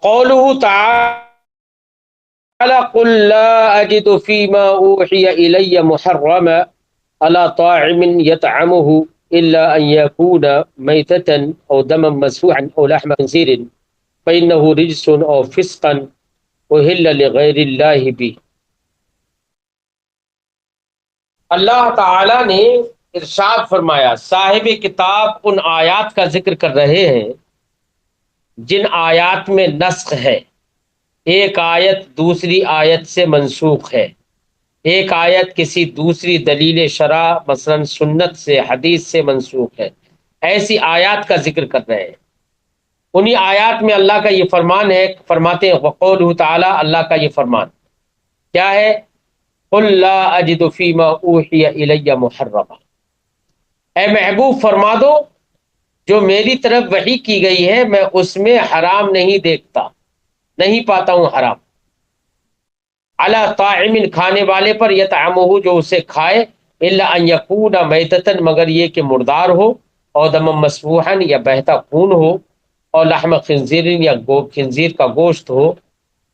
وقوله تعالى قل لا أجد فيما أوحي إلي محرما على طاعم يطعمه إلا أن يكون ميتة أو دما مسفوحا أو لحم خنزير فإنه رجس أو فسقا أهل لغير الله به۔ اللہ تعالی نے ارشاد فرمایا، صاحب کتاب ان آیات کا ذکر کر رہے ہیں جن آیات میں نسخ ہے، ایک آیت دوسری آیت سے منسوخ ہے، ایک آیت کسی دوسری دلیل شرع مثلا سنت سے حدیث سے منسوخ ہے، ایسی آیات کا ذکر کر رہے ہیں۔ انہی آیات میں اللہ کا یہ فرمان ہے، فرماتے ہیں وقولہ تعالی، اللہ کا یہ فرمان کیا ہے؟ قل لا اجد فیما اوحی الی محرما، اے محبوب فرما دو جو میری طرف وحی کی گئی ہے میں اس میں حرام نہیں دیکھتا، نہیں پاتا ہوں حرام، علی طاعم، کھانے والے پر، یطعمہ، جو اسے کھائے، الا ان یکون میتۃ، مگر یہ کہ مردار ہو، اور دم مسفوحا، یا بہتا خون ہو، اور لحم خنزیر، یا خنزیر کا گوشت ہو،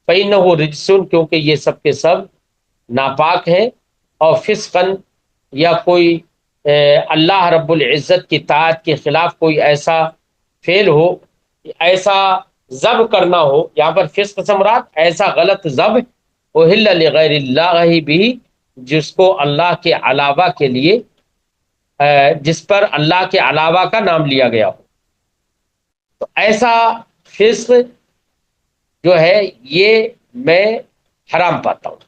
فإنہ رجس، کیونکہ یہ سب کے سب ناپاک ہیں، اور فسقن، یا کوئی اللہ رب العزت کی طاعت کے خلاف کوئی ایسا فعل ہو، ایسا ذبح کرنا ہو، یہاں پر فسق سے مراد ایسا غلط ذبح، اہل لغیر اللہ بھی، جس کو اللہ کے علاوہ کے لیے، جس پر اللہ کے علاوہ کا نام لیا گیا ہو، تو ایسا فسق جو ہے یہ میں حرام پاتا ہوں۔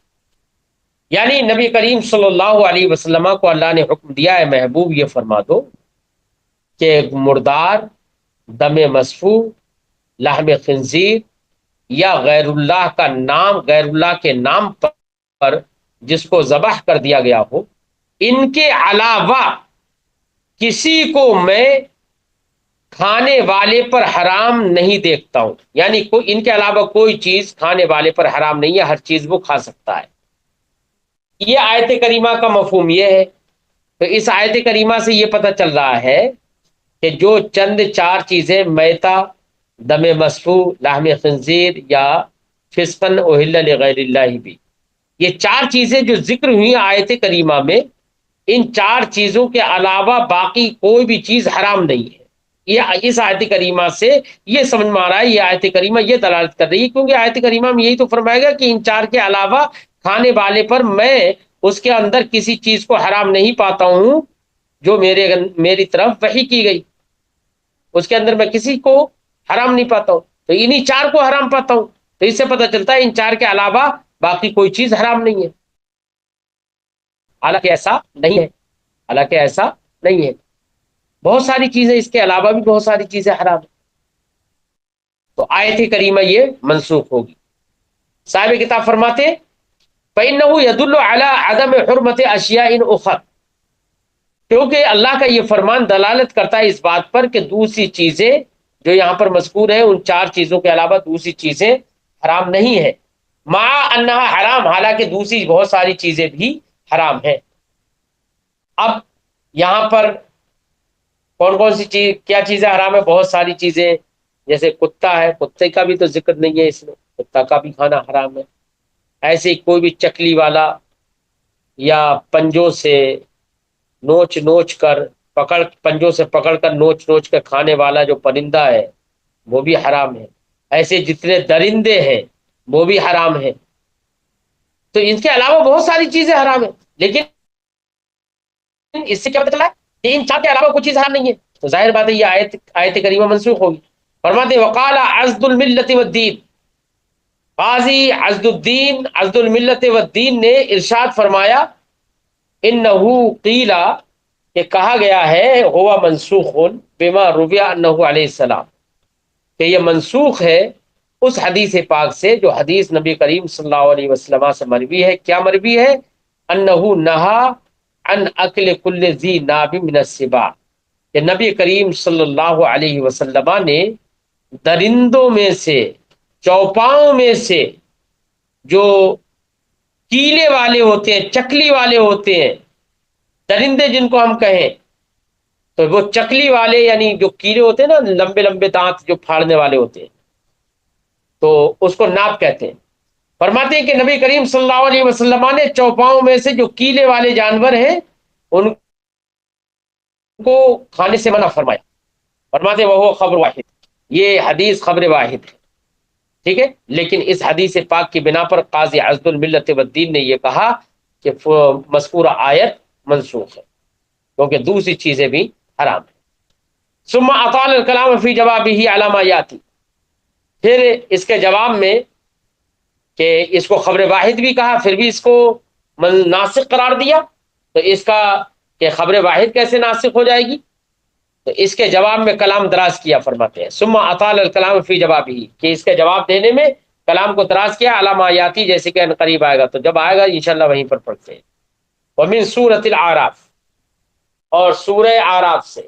یعنی نبی کریم صلی اللہ علیہ وسلم کو اللہ نے حکم دیا ہے محبوب یہ فرما دو کہ مردار، دم مسفوح، لحم خنزیر، یا غیر اللہ کا نام، غیر اللہ کے نام پر جس کو ذبح کر دیا گیا ہو، ان کے علاوہ کسی کو میں کھانے والے پر حرام نہیں دیکھتا ہوں، یعنی ان کے علاوہ کوئی چیز کھانے والے پر حرام نہیں ہے، ہر چیز وہ کھا سکتا ہے۔ یہ آیت کریمہ کا مفہوم یہ ہے۔ تو اس آیت کریمہ سے یہ پتہ چل رہا ہے کہ جو چند چار چیزیں میتا، دم مسفوح، لحم خنزیر، یا فسقن اہل لغیر اللہ بھی، یہ چار چیزیں جو ذکر ہوئی آیت کریمہ میں، ان چار چیزوں کے علاوہ باقی کوئی بھی چیز حرام نہیں ہے۔ یہ اس آیت کریمہ سے یہ سمجھ میں آ رہا ہے، یہ آیت کریمہ یہ دلالت کر رہی ہے، کیونکہ آیت کریمہ میں یہی تو فرمائے گا کہ ان چار کے علاوہ کھانے والے پر میں اس کے اندر کسی چیز کو حرام نہیں پاتا ہوں جو میری طرف وحی کی گئی، اس کے اندر میں کسی کو حرام نہیں پاتا ہوں، تو انہی چار کو حرام پاتا ہوں۔ تو اس سے پتہ چلتا ہے ان چار کے علاوہ باقی کوئی چیز حرام نہیں ہے، حالانکہ ایسا نہیں ہے، حالانکہ ایسا نہیں ہے، بہت ساری چیزیں، اس کے علاوہ بھی بہت ساری چیزیں حرام ہیں۔ تو آیت کریمہ یہ منسوخ ہوگی۔ صاحب کتاب فرماتے فَإِنَّهُ يَدُلُّ عَلَىٰ عَدَمِ حُرْمَةِ أَشْيَاءٍ أُخَرَ، کیونکہ اللہ کا یہ فرمان دلالت کرتا ہے اس بات پر کہ دوسری چیزیں جو یہاں پر مذکور ہیں، ان چار چیزوں کے علاوہ دوسری چیزیں حرام نہیں ہیں، مع انہا حرام، حالانکہ دوسری بہت ساری چیزیں بھی حرام ہیں۔ اب یہاں پر کون کون سی چیز، کیا چیزیں حرام ہے؟ بہت ساری چیزیں، جیسے کتا ہے، کتے کا بھی تو ذکر نہیں ہے اس میں، کتا کا بھی کھانا حرام ہے۔ ایسے کوئی بھی چکلی والا یا پنجوں سے نوچ نوچ کر پنجوں سے پکڑ کر نوچ نوچ کر کھانے والا جو پرندہ ہے وہ بھی حرام ہے۔ ایسے جتنے درندے ہیں وہ بھی حرام ہیں۔ تو ان کے علاوہ بہت ساری چیزیں حرام ہیں، لیکن اس سے کیا پتہ چلا کہ ان چار کے علاوہ کوئی چیز حرام نہیں ہے، تو ظاہر بات ہے یہ آیت کریمہ منسوخ ہوگی۔ فرماتے وقال عضد الملت والدین، قاضی عضد الدین، عضد الملت والدین نے ارشاد فرمایا انہو قیلا، کہ کہا گیا ہے ہوا منسوخ بما روی انہ علیہ السلام، کہ یہ منسوخ ہے اس حدیث پاک سے جو حدیث نبی کریم صلی اللہ علیہ وسلم سے مروی ہے۔ کیا مروی ہے؟ انہو نہا عن اکل کل ذی ناب من السباع، کہ نبی کریم صلی اللہ علیہ وسلم نے درندوں میں سے، چوپاؤں میں سے جو کیلے والے ہوتے ہیں، چکلی والے ہوتے ہیں، درندے جن کو ہم کہیں، تو وہ چکلی والے یعنی جو کیلے ہوتے ہیں نا، لمبے لمبے دانت جو پھاڑنے والے ہوتے ہیں، تو اس کو ناب کہتے ہیں۔ فرماتے ہیں کہ نبی کریم صلی اللہ علیہ وسلم نے چوپاؤں میں سے جو کیلے والے جانور ہیں ان کو کھانے سے منع فرمایا۔ فرماتے ہیں وہ خبر واحد، یہ حدیث خبر واحد ہے، ٹھیک ہے۔ لیکن اس حدیث پاک کی بنا پر قاضی عزد الملت والدین نے یہ کہا کہ مذکورہ آیت منسوخ ہے، کیونکہ دوسری چیزیں بھی حرام ہیں۔ ثم اطال الکلام فی جوابہ علی ما یاتی، پھر اس کے جواب میں کہ اس کو خبر واحد بھی کہا، پھر بھی اس کو ناسخ قرار دیا، تو اس کا کہ خبر واحد کیسے ناسخ ہو جائے گی، تو اس کے جواب میں کلام دراز کیا۔ فرماتے ہیں ثم اطال الکلام فی جوابہ، کہ اس کے جواب دینے میں کلام کو دراز کیا، علی ما یاتی، جیسے کہ قریب آئے گا، تو جب آئے گا انشاءاللہ وہیں پر پڑھتے ہیں۔ ومن سورۃ الاعراف، اور سورہ اعراف سے،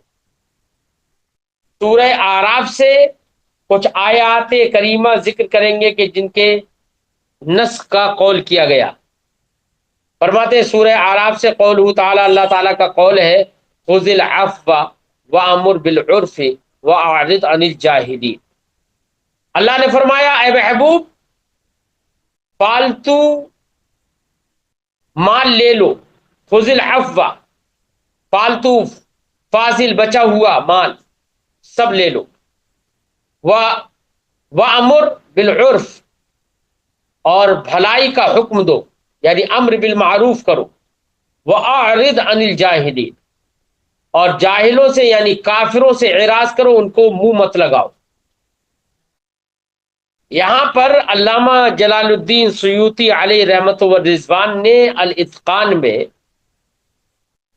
سورہ اعراف سے کچھ آیات کریمہ ذکر کریں گے کہ جن کے نسخ کا قول کیا گیا۔ فرماتے ہیں سورہ اعراف سے قولہ تعالی، اللہ تعالیٰ کا قول ہے خذ العفو وامر بالعرف واعرض عن الجاہلین۔ اللہ نے فرمایا اے محبوب فالتو مال لے لو، خذ العفو، فالتو فاضل بچا ہوا مال سب لے لو، وامر بالعرف، اور بھلائی کا حکم دو، یعنی امر بالمعروف کرو، واعرض عن الجاہلین، اور جاہلوں سے یعنی کافروں سے اعراض کرو، ان کو منہ مت لگاؤ۔ یہاں پر علامہ جلال الدین سیوطی علیہ رحمت و رضوان نے الاتقان میں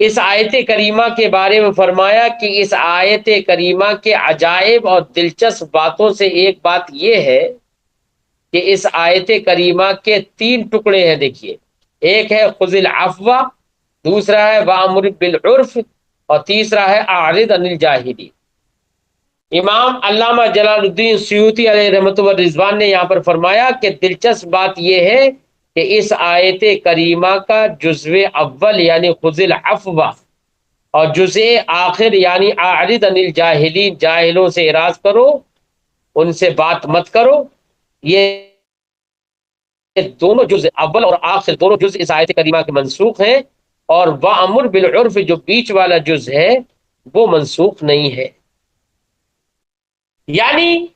اس آیت کریمہ کے بارے میں فرمایا کہ اس آیت کریمہ کے عجائب اور دلچسپ باتوں سے ایک بات یہ ہے کہ اس آیت کریمہ کے 3 ٹکڑے ہیں، دیکھیے، ایک ہے خذ العفو، دوسرا ہے وامر بالعرف، اور تیسرا ہے اعرض عن الجاہلین۔ امام علامہ جلال الدین سیوطی علیہ رحمت و رضوان نے یہاں پر فرمایا کہ دلچسپ بات یہ ہے کہ اس آیت کریمہ کا جزو اول یعنی خذ العفو اور جزء آخر یعنی اعرض عن الجاہلین، جاہلوں سے اعراض کرو، ان سے بات مت کرو، یہ دونوں جز اول اور آخر دونوں جز اس آیت کریمہ کے منسوخ ہیں، اور وامر بالعرف جو بیچ والا جز ہے وہ منسوخ نہیں ہے۔ یعنی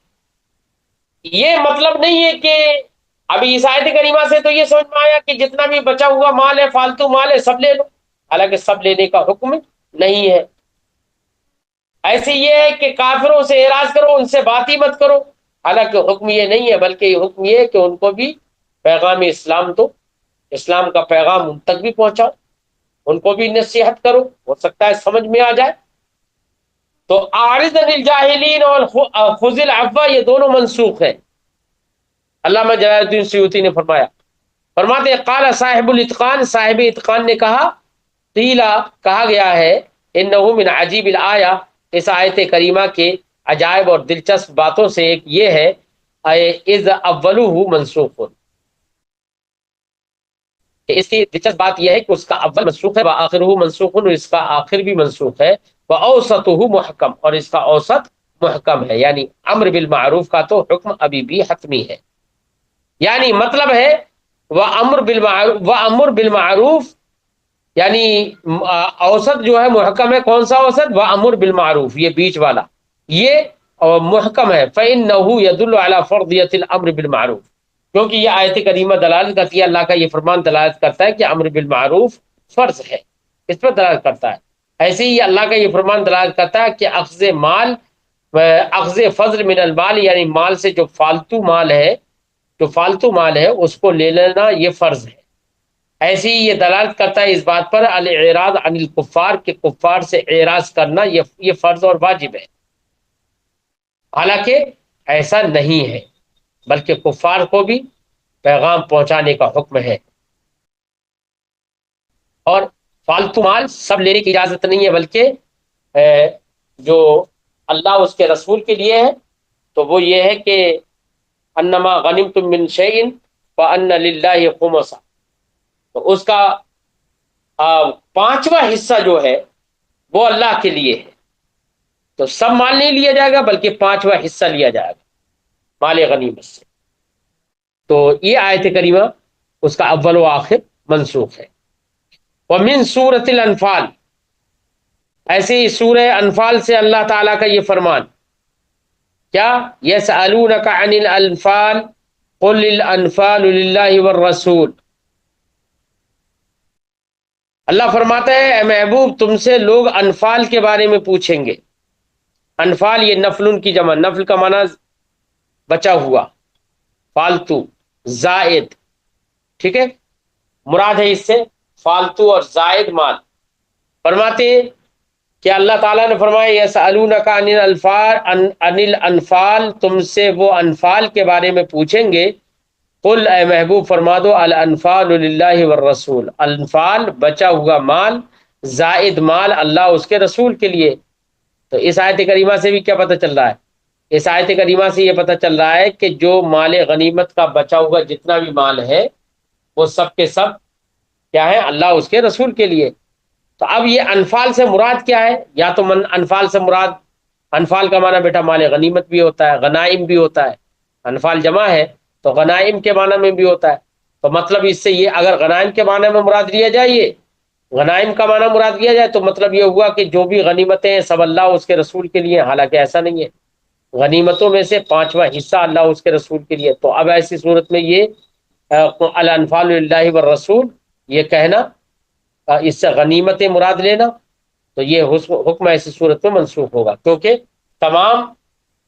یہ مطلب نہیں ہے کہ ابھی اس آیت کریمہ سے تو یہ سمجھ میں آیا کہ جتنا بھی بچا ہوا مال ہے، فالتو مال ہے، سب لے لو، حالانکہ سب لینے کا حکم نہیں ہے۔ ایسے یہ ہے کہ کافروں سے اعراض کرو، ان سے بات ہی مت کرو، حالانکہ حکم یہ نہیں ہے، بلکہ یہ حکم یہ ہے کہ ان کو بھی پیغام اسلام دو، اسلام کا پیغام ان تک بھی پہنچاؤ، ان کو بھی نصیحت کرو، ہو سکتا ہے سمجھ میں آ جائے۔ تو اعرض عن الجاہلین اور خذ العفو یہ دونوں منسوخ ہیں۔ علامہ جلال الدین سیوطی نے فرماتے ہیں قال صاحب الاتقان، صاحب اتقان نے کہا قیلا، کہا گیا ہے انہ من عجیب الآیہ، اس آیت کریمہ کے عجائب اور دلچسپ باتوں سے ایک یہ ہے اذ اولہ منسوخ، اس کی دلچسپ بات یہ ہے کہ اس کا اول منسوخ ہے، وآخرہ منسوخ، اور اس کا آخر بھی منسوخ ہے، وأوسطہ محکم، اور اس کا اوسط محکم ہے، یعنی امر بالمعروف کا تو حکم ابھی بھی حتمی ہے، یعنی مطلب ہے وامر بالمعروف یعنی اوسط جو ہے محکم ہے، کون سا اوسط؟ وامر بالمعروف، یہ بیچ والا یہ محکم ہے، فإنہ يدل على فرضیۃ الامر بالمعروف، کیونکہ یہ آیت کریمہ دلالت کرتی ہے، اللہ کا یہ فرمان دلالت کرتا ہے کہ امر بالمعروف فرض ہے، اس پر دلالت کرتا ہے۔ ایسے ہی اللہ کا یہ فرمان دلالت کرتا ہے کہ اخذ فضل من المال، یعنی مال سے جو فالتو مال ہے اس کو لے لینا یہ فرض ہے۔ ایسے ہی یہ دلالت کرتا ہے اس بات پر الاعراض عن الکفار، کہ کفار سے اعراض کرنا یہ فرض اور واجب ہے، حالانکہ ایسا نہیں ہے، بلکہ کفار کو بھی پیغام پہنچانے کا حکم ہے، اور فالتو مال سب لینے کی اجازت نہیں ہے، بلکہ جو اللہ اس کے رسول کے لیے ہے تو وہ یہ ہے کہ انما غنمتم من شیء فان للہ خمسہ، تو اس کا 5واں حصہ جو ہے وہ اللہ کے لیے ہے، تو سب مال نہیں لیا جائے گا بلکہ 5واں حصہ لیا جائے گا مال غنیمت سے۔ تو یہ آیت کریمہ اس کا اول و آخر منسوخ ہے۔ ومن سورۃ الانفال، ایسے ہی سورہ انفال سے اللہ تعالیٰ کا یہ فرمان کیا، یسألونک عن الانفال قل الانفال للہ والرسول۔ اللہ فرماتا ہے اے محبوب تم سے لوگ انفال کے بارے میں پوچھیں گے۔ انفال یہ نفل کی جمع، نفل کا معنی بچا ہوا، فالتو، زائد، ٹھیک ہے، مراد ہے اس سے فالتو اور زائد مال۔ فرماتے ہیں کہ اللہ تعالیٰ نے فرمایا یسألونک عن الانفال، عن الانفال، تم سے وہ انفال کے بارے میں پوچھیں گے۔ قل اے محبوب فرما دو الانفال للہ والرسول، انفال بچا ہوا مال، زائد مال اللہ اس کے رسول کے لیے۔ تو اس آیت کریمہ سے بھی کیا پتہ چل رہا ہے؟ اس آیت کریمہ سے یہ پتہ چل رہا ہے کہ جو مال غنیمت کا بچا ہوا جتنا بھی مال ہے وہ سب کے سب کیا ہے؟ اللہ اس کے رسول کے لیے۔ تو اب یہ انفال سے مراد کیا ہے؟ یا تو انفال سے مراد، انفال کا معنی بیٹا مال غنیمت بھی ہوتا ہے، غنائم بھی ہوتا ہے، انفال جمع ہے تو غنائم کے معنی میں بھی ہوتا ہے۔ تو مطلب اس سے یہ اگر غنائم کے معنی میں مراد لیا جائے، یہ غنائم کا معنی مراد لیا جائے تو مطلب یہ ہوا کہ جو بھی غنیمتیں ہیں سب اللہ اس کے رسول کے لیے، حالانکہ ایسا نہیں ہے، غنیمتوں میں سے 5واں حصہ اللہ اس کے رسول کے لیے۔ تو اب ایسی صورت میں یہ الانفال للہ والرسول یہ کہنا، اس سے غنیمتیں مراد لینا، تو یہ حکم ایسی صورت میں منسوخ ہوگا، کیونکہ تمام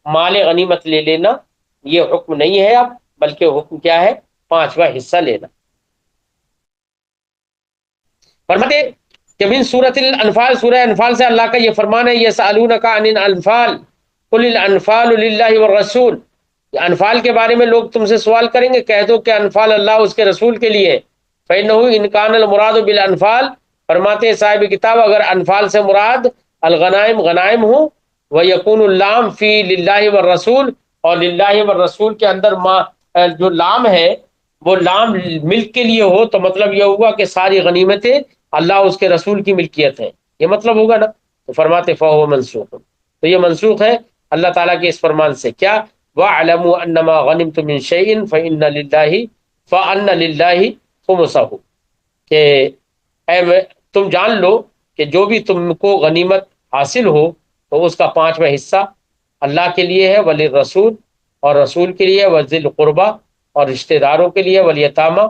مال غنیمت لے لینا یہ حکم نہیں ہے اب، بلکہ حکم کیا ہے؟ 5واں حصہ لینا۔ فرماتے کہ من سورۃ الانفال، سورہ انفال سے اللہ کا یہ فرمان ہے یسألونک عن الانفال قل الانفال للہ والرسول، انفال کے بارے میں لوگ تم سے سوال کریں گے، کہہ دو کہ انفال اللہ اس کے رسول کے لیے۔ فإنہ ان کان المراد بالانفال، فرماتے ہیں صاحب کتاب اگر انفال سے مراد الغنائم غنائم ہوں، ویکون اللام فی للہ والرسول، اور للہ والرسول کے اندر جو لام ہے وہ لام ملک کے لیے ہو، تو مطلب یہ ہوگا کہ ساری غنیمتیں اللہ اس کے رسول کی ملکیت ہے، یہ مطلب ہوگا نا۔ تو فرماتے فہو منسوخ، تو یہ منسوخ ہے اللہ تعالیٰ کے اس فرمان سے۔ کیا؟ وَاعْلَمُوا أَنَّمَا غَنِمْتُم مِّن شَيْءٍ فَإِنَّ لِلَّهِ خُمُسَهُ، کہ تم جان لو کہ جو بھی تم کو غنیمت حاصل ہو تو اس کا 5واں حصہ اللہ کے لیے ہے، وَلِلرَّسُولِ، اور رسول کے لیے، وَذِي الْقُرْبَى، اور رشتہ داروں کے لیے، وَالْيَتَامَى،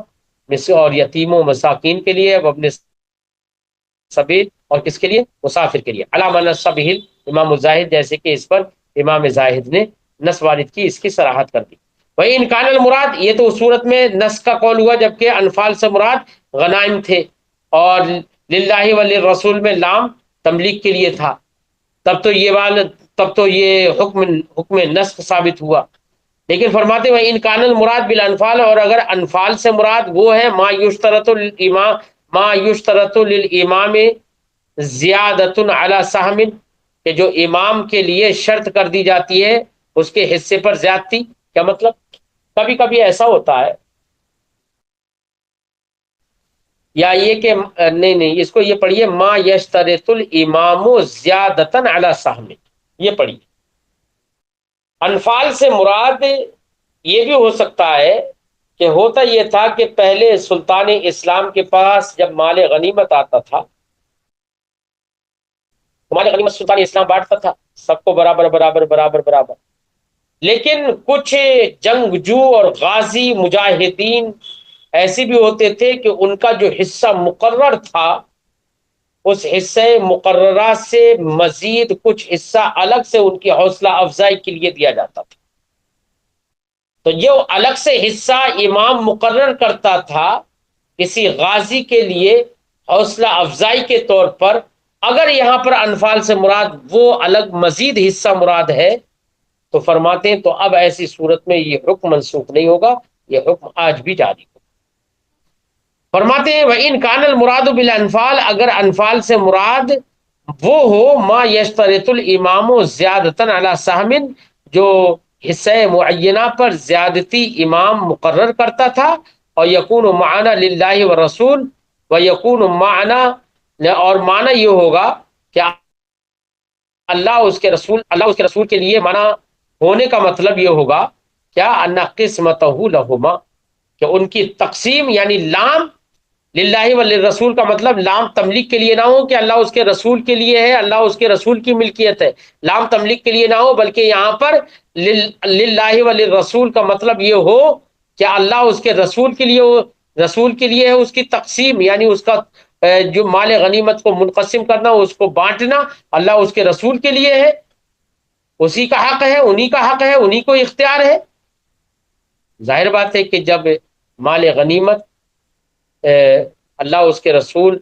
اور یتیموں مساکین کے لیے، وَابْنِ السَّبِيلِ، اور کس کے لیے؟ مسافر کے لیے۔ عَلَىٰ مَنْ السَّبِيلِ، امام الزاہد جیسے کہ اس پر امام زاہد نے نص وارد کی، اس کی صراحت کر دی۔ وہی انکان المراد، یہ تو اس صورت میں نص کا قول ہوا جبکہ انفال سے مراد غنائم تھے، اور للہ وللرسول میں لام تملیک کے لیے تھا، تب تو یہ حکم نسخ ثابت ہوا۔ لیکن فرماتے وہ انکان المراد بالانفال، اور اگر انفال سے مراد وہ ہے ما یشترط للامام زیادۃ علی سہم، کہ جو امام کے لیے شرط کر دی جاتی ہے اس کے حصے پر زیادتی۔ کیا مطلب؟ کبھی کبھی ایسا ہوتا ہے، یا یہ کہ نہیں اس کو یہ پڑھیے ما یشترط الامام زیادۃ علی سہم، یہ پڑھیے۔ انفال سے مراد یہ بھی ہو سکتا ہے کہ ہوتا یہ تھا کہ پہلے سلطان اسلام کے پاس جب مال غنیمت آتا تھا، مال غنیمت سلطان اسلام بانٹتا تھا سب کو برابر برابر برابر برابر، لیکن کچھ جنگجو اور غازی مجاہدین ایسے بھی ہوتے تھے کہ ان کا جو حصہ مقرر تھا اس حصے مقررہ سے مزید کچھ حصہ الگ سے ان کی حوصلہ افزائی کے لیے دیا جاتا تھا۔ تو جو الگ سے حصہ امام مقرر کرتا تھا کسی غازی کے لیے حوصلہ افزائی کے طور پر، اگر یہاں پر انفال سے مراد وہ الگ مزید حصہ مراد ہے تو فرماتے ہیں تو اب ایسی صورت میں یہ حکم منسوخ نہیں ہوگا، یہ حکم آج بھی جاری ہوگا۔ فرماتے ہیں وَإِن كَانَ الْمُرَادُ بِالْأَنْفَالِ، اگر انفال سے مراد وہ ہو ما یشترط الامام زیادۃ علی سہم، جو حصہ معینہ پر زیادتی امام مقرر کرتا تھا، اور یکون معنا للہ والرسول، ویکون معنا، اور معنی یہ ہوگا کہ اللہ اس کے رسول کے لیے، معنی ہونے کا مطلب یہ ہوگا کیا، ان قسمتہ لہما، کہ ان کی تقسیم یعنی لام للہ وللرسول کا مطلب لام تملیک کے لیے نہ ہو کہ اللہ اس کے رسول کے لیے ہے، اللہ اس کے رسول کی ملکیت ہے، لام تملیک کے لیے نہ ہو، بلکہ یہاں پر للہ وللرسول کا مطلب یہ ہو کہ اللہ اس کے رسول کے لیے ہو، رسول کے لیے ہے اس کی تقسیم، یعنی اس کا جو مال غنیمت کو منقسم کرنا، اس کو بانٹنا اللہ اس کے رسول کے لیے ہے، اسی کا حق ہے، انہی کا حق ہے، انہی کو اختیار ہے۔ ظاہر بات ہے کہ جب مال غنیمت اللہ اس کے رسول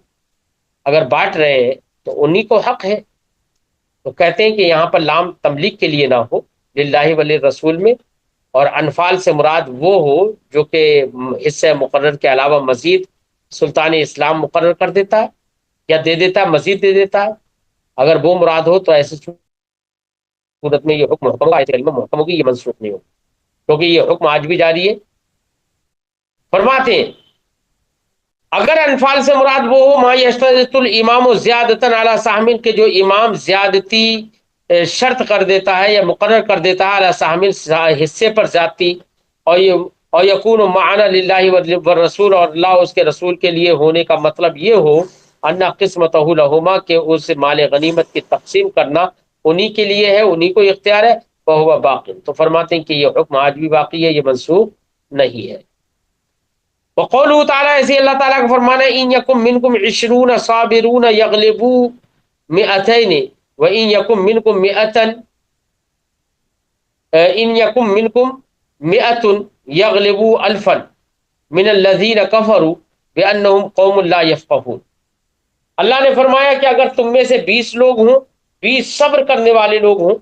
اگر بانٹ رہے ہیں تو انہی کو حق ہے، تو کہتے ہیں کہ یہاں پر لام تملیک کے لیے نہ ہو للہ وللرسول میں، اور انفال سے مراد وہ ہو جو کہ حصہ مقرر کے علاوہ مزید سلطان اسلام مقرر کر دیتا ہے یا دے دیتا ہے، مزید دے دیتا ہے، اگر وہ مراد ہو تو ایسے صورت میں یہ حکم محکم آیت کریمہ محکم ہوگی، یہ منسوخ نہیں ہوگی، کیونکہ یہ حکم آج بھی جاری ہے۔ فرماتے ہیں اگر انفال سے مراد وہ ہو ما یشترط الامام زیادتاً علی سہمن، کے جو امام زیادتی شرط کر دیتا ہے یا مقرر کر دیتا ہے علی سہمن حصے پر زیادتی، اور یکون معنا للہ والرسول، اور اللہ اس کے رسول کے لیے ہونے کا مطلب یہ ہو ان قسمتہ لہما، کہ اس مال غنیمت کی تقسیم کرنا انہی کے لیے ہے، انہی کو اختیار ہے، فہو باقی، تو فرماتے ہیں کہ یہ حکم آج بھی باقی ہے، یہ منسوخ نہیں ہے۔ وقولہ تعالیٰ، ایسے اللہ تعالیٰ کا فرمانا ہے ان یکم منکم 20 صابرون یغلبوا 200 وان یکم منکم 100 ان یکم منکم 100 یغلبوا 1000 من الذین کفروا بانہم قوم لا یفقہون۔ اللہ نے فرمایا کہ اگر تم میں سے 20 لوگ ہوں، 20 صبر کرنے والے لوگ ہوں،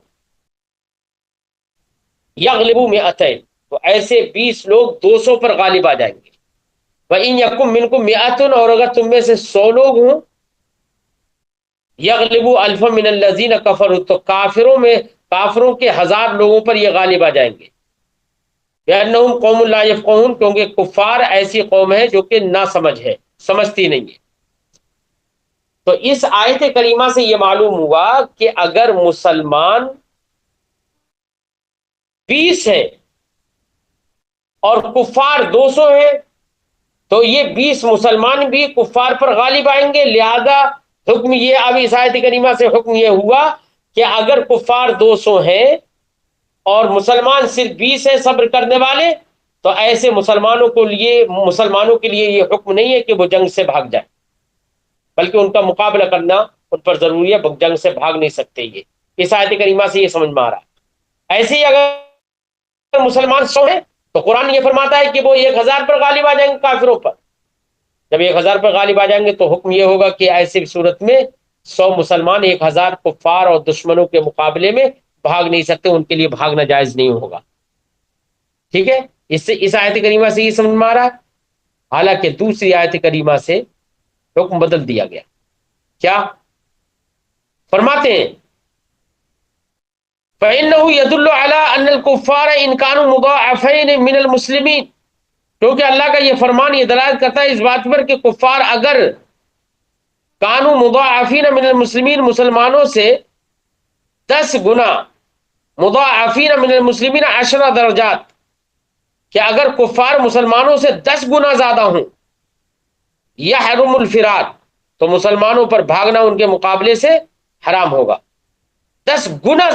یغلبوا 200، تو ایسے 20 لوگ 200 پر غالب آ جائیں گے۔ وَإِن يَكُن مِّنكُم مِّئَةٌ، اور اگر تم میں سے 100 لوگ ہوں، یغلبوا الفا من الذین کفروا، تو کافروں کے 1000 لوگوں پر یہ غالب آ جائیں گے۔ بِأَنَّهُمْ قَوْمٌ لَا يَفْقَهُونَ، کیونکہ کفار ایسی قوم ہے جو کہ نہ سمجھ ہے، سمجھتی نہیں ہے۔ تو اس آیت کریمہ سے یہ معلوم ہوا کہ اگر مسلمان 20 ہیں اور کفار 200 ہیں، تو یہ 20 مسلمان بھی کفار پر غالب آئیں گے، لہذا حکم یہ، اب اس آیت کریمہ سے حکم یہ ہوا کہ اگر کفار 200 ہیں اور مسلمان صرف 20 ہیں صبر کرنے والے، تو ایسے مسلمانوں کے لیے یہ حکم نہیں ہے کہ وہ جنگ سے بھاگ جائیں، بلکہ ان کا مقابلہ کرنا ان پر ضروری ہے، جنگ سے بھاگ نہیں سکتے۔ یہ اس آیت کریمہ سے یہ سمجھ میں آ رہا ہے۔ ایسے ہی اگر مسلمان 100 ہیں تو قرآن یہ فرماتا ہے کہ وہ 1000 پر غالب آ جائیں گے کافروں پر۔ جب 1000 پر غالب آ جائیں گے تو حکم یہ ہوگا کہ ایسی صورت میں 100 مسلمان 1000 کفار اور دشمنوں کے مقابلے میں بھاگ نہیں سکتے، ان کے لیے بھاگنا جائز نہیں ہوگا۔ ٹھیک ہے، اس آیت کریمہ سے یہ سمجھ میں آ رہا ہے۔ حالانکہ دوسری آیت کریمہ سے حکم بدل دیا گیا، کیا فرماتے ہیں فَإِنَّهُ يَدُلُّ عَلَىٰ أَنَّ الْكُفَّارَ إِنْ كَانُوا مُضَاعَفَيْنِ مِنَ الْمُسْلِمِينَ، کیونکہ اللہ کا یہ فرمان یہ دلالت کرتا ہے اس بات پر کہ کفار اگر کانوا مضاعفین من المسلمین، مسلمانوں سے 10 گنا، مضاعفین من المسلمین 10 درجات، کہ اگر کفار مسلمانوں سے 10 گنا زیادہ ہوں، یحرم الفرار، تو مسلمانوں پر بھاگنا ان کے مقابلے سے حرام ہوگا۔ 10 گنا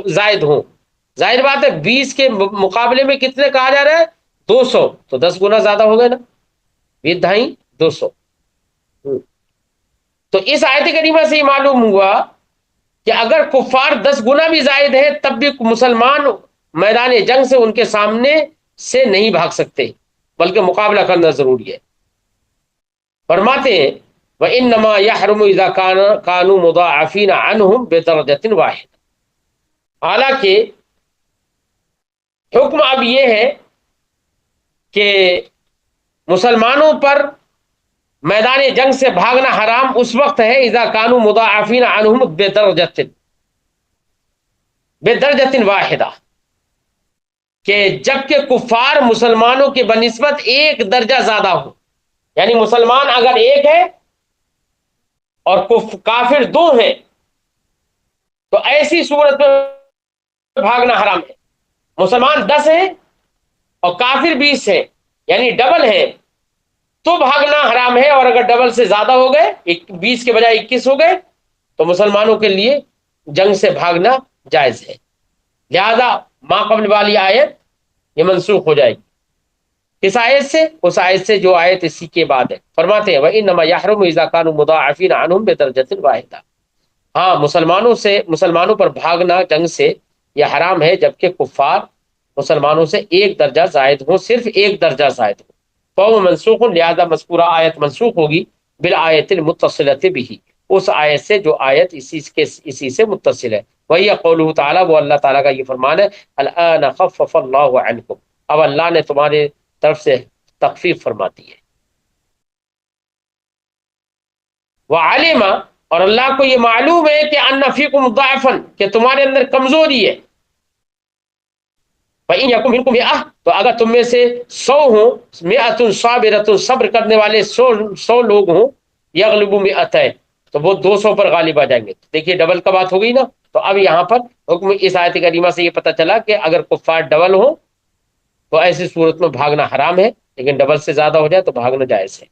زائد ہوں، ظاہر بات ہے 20 کے مقابلے میں کتنے کہا جا رہا ہے؟ 200، تو 10 گنا زیادہ ہو گئے نا، 20 200۔ تو اس آیت کریمہ سے یہ معلوم ہوا کہ اگر کفار 10 گنا بھی زائد ہیں تب بھی مسلمان میدان جنگ سے ان کے سامنے سے نہیں بھاگ سکتے، بلکہ مقابلہ کرنا ضروری ہے۔ فرماتے ہیں وَإِنَّمَا يَحْرُمُ إِذَا كَانُوا مُضَاعَفِينَ عَنْهُمْ بِدَرَجَةٍ وَاحِدَةٍ، حالانکہ حکم اب یہ ہے کہ مسلمانوں پر میدان جنگ سے بھاگنا حرام اس وقت ہے اذا كانوا مضاعفین عنہم بدرجۃ واحدہ، کہ جبکہ کفار مسلمانوں کے بنسبت 1 درجہ زیادہ ہو، یعنی مسلمان اگر 1 ہے اور کافر 2 ہیں تو ایسی صورت میں بھاگنا حرام ہے۔ مسلمان 10 ہیں اور کافر 20 ہیں یعنی ڈبل ہے تو بھاگنا حرام ہے، اور اگر ڈبل سے زیادہ ہو گئے، 20 کے بجائے 21 ہو گئے، تو مسلمانوں کے لیے جنگ سے بھاگنا جائز ہے۔ لہذا ما قبل والی آیت یہ منسوخ ہو جائے گی۔ کس آیت سے؟ اس آیت سے جو آیت اسی کے بعد ہے۔ فرماتے ہیں وَإِنَّمَا يَحْرُمُ إِذَا كَانُوا مُضَاعَفِينَ عَنْهُمْ بِدَرْجَةٍ وَاحِدَةٍ، ہاں مسلمانوں پر بھاگنا جنگ سے یہ حرام ہے جبکہ کفار مسلمانوں سے ایک درجہ زائد ہوں، صرف ایک درجہ زائد ہوں۔ فهو منسوخ، لہذا مذکورہ آیت منسوخ ہوگی بالآیت المتصلۃ به، اس آیت سے جو آیت اسی سے متصل ہے۔ وہی قولہ تعالیٰ، وہ اللہ تعالیٰ کا یہ فرمان ہے الآن خفف اللہ عنکم، اب اللہ نے تمہارے طرف سے تخفیف فرما دی ہے۔ وعلم، اور اللہ کو یہ معلوم ہے کہ ان فیکم ضعفا، کہ تمہارے اندر کمزوری ہے۔ فإن یکم منکم مئہ، تو اگر تم میں سے 100 ہوں، مئۃ صابرۃ، صبر کرنے والے 100 لوگ ہوں، یغلبوا مئتین، تو وہ 200 پر غالب آ جائیں گے۔ دیکھیے ڈبل کا بات ہو گئی نا، تو اب یہاں پر حکم اس آیت کریمہ سے یہ پتہ چلا کہ اگر کفار ڈبل ہوں تو ایسی صورت میں بھاگنا حرام ہے، لیکن ڈبل سے زیادہ ہو جائے تو بھاگنا جائز ہے۔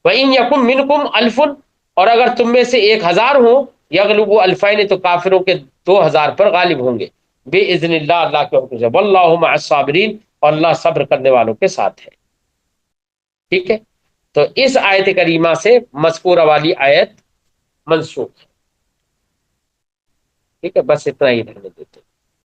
وَإِن يَكُن مِّنكُمْ أَلْفٌ، اور اگر تم میں سے 1000 ہوں، یغلبوا الفین، تو کافروں کے 2000 پر غالب ہوں گے، بے اذن اللہ، اللہ کے حکم سے۔ واللہ مع الصابرین، اور اللہ صبر کرنے والوں کے ساتھ ہے۔ ٹھیک ہے، تو اس آیت کریمہ سے مذکورہ والی آیت منسوخ ہے۔ ٹھیک ہے، بس اتنا ہی رہنے دیتے۔